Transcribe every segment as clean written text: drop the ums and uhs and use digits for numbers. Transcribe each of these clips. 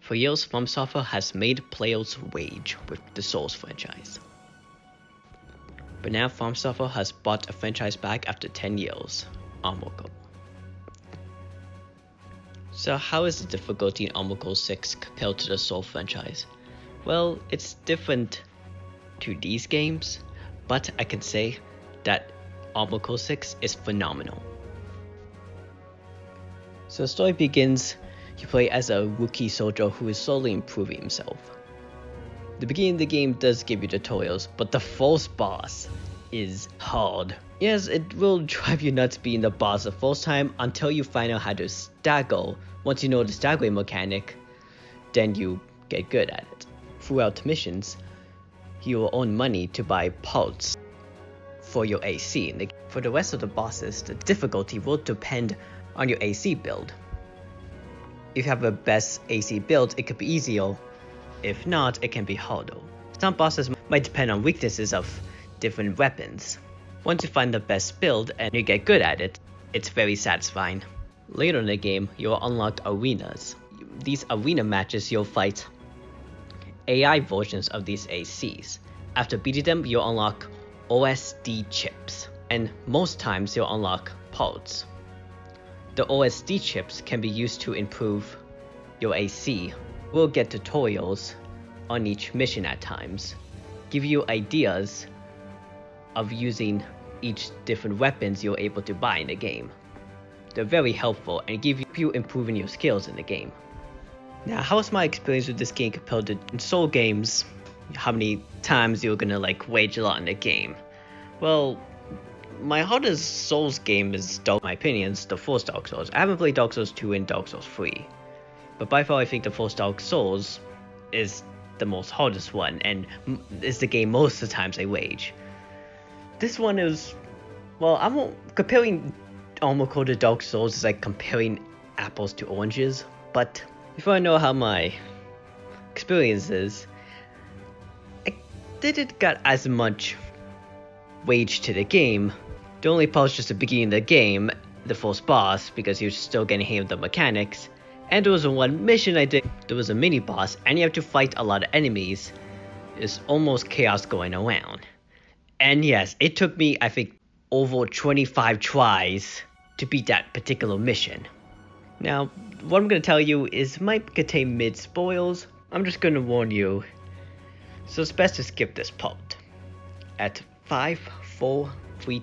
For years, From Software has made players rage with the Souls franchise. But now From Software has brought a franchise back after 10 years, Armored Core. So how is the difficulty in Armored Core 6 compared to the Souls franchise? Well, it's different to these games, but I can say that Armored Core 6 is phenomenal. So the story begins, you play as a rookie soldier who is slowly improving himself. The beginning of the game does give you tutorials, but the first boss is hard. Yes, it will drive you nuts being the boss the first time until you find out how to stagger. Once you know the staggering mechanic, then you get good at it. Throughout missions, you will earn money to buy parts for your AC. For the rest of the bosses, the difficulty will depend on your AC build. If you have a best AC build, it could be easier. If not, it can be harder. Some bosses might depend on weaknesses of different weapons. Once you find the best build and you get good at it, it's very satisfying. Later in the game, you'll unlock arenas. These arena matches, you'll fight AI versions of these ACs. After beating them, you'll unlock OSD chips, and most times you'll unlock parts. The OSD chips can be used to improve your AC. We'll get tutorials on each mission at times, give you ideas of using each different weapons you're able to buy in the game. They're very helpful and give you improving your skills in the game. Now, how was my experience with this game compared to Soul games? How many times you're gonna wage a lot in the game? Well, my hardest Souls game is, in my opinion, the first Dark Souls. I haven't played Dark Souls 2 and Dark Souls 3. But by far I think the first Dark Souls is the most hardest one, and is the game most of the times I wage. This one is, well, comparing Armored Core to Dark Souls is like comparing apples to oranges, but if I know how my experience is, I didn't get as much wage to the game. The only part is just the beginning of the game, the first boss, because you're still getting hang of the mechanics. And there was one mission I did, there was a mini boss, and you have to fight a lot of enemies. There's almost chaos going around. And yes, it took me, I think, over 25 tries to beat that particular mission. Now, what I'm going to tell you might contain mid-spoils. I'm just going to warn you. So it's best to skip this part. At 5, 4, 3,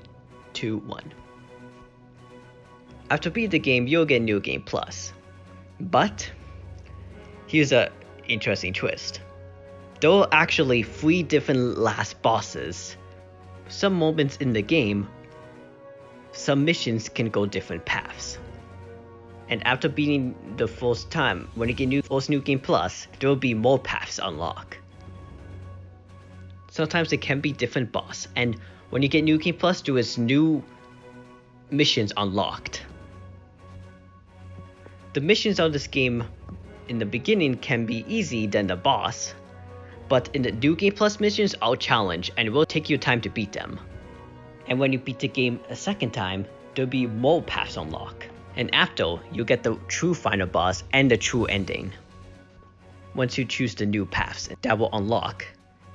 2, 1. After beating the game, you'll get New Game Plus. But here's an interesting twist. There are actually 3 different last bosses. Some moments in the game, some missions can go different paths. And after beating the first time, when you get first New Game Plus, there will be more paths unlocked. Sometimes it can be different boss, and when you get New Game Plus, there is new missions unlocked. The missions of this game in the beginning can be easy than the boss, but in the New Game Plus missions are challenge and it will take you time to beat them. And when you beat the game a second time, there'll be more paths unlocked. And after, you'll get the true final boss and the true ending. Once you choose the new paths, that will unlock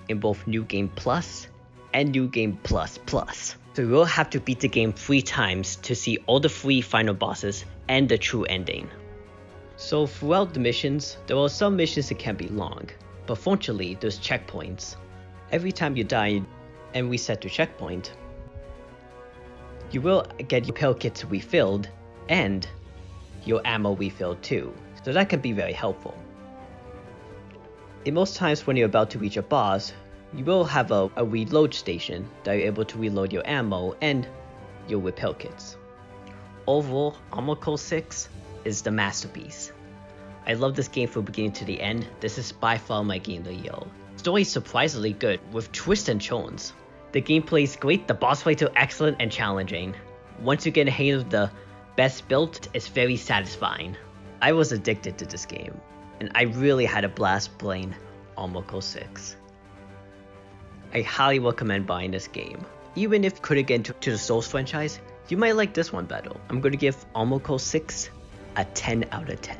in both New Game Plus and New Game Plus Plus. So you will have to beat the game 3 times to see all the 3 final bosses and the true ending. So throughout the missions, there are some missions that can be long, but fortunately there's checkpoints. Every time you die and reset to checkpoint, you will get your pill kits refilled and your ammo refilled too, so that can be very helpful. In most times when you're about to reach a boss, you will have a reload station that you're able to reload your ammo and your repair kits. Overall, Armored Core 6 is the masterpiece. I love this game from beginning to the end. This is by far my game of the year. The story is surprisingly good, with twists and turns. The gameplay is great, the boss fights are excellent and challenging. Once you get a hang of the best build, it's very satisfying. I was addicted to this game, and I really had a blast playing Armored Core 6. I highly recommend buying this game. Even if you couldn't get into the Souls franchise, you might like this one better. I'm going to give Armored Core 6 a 10 out of 10.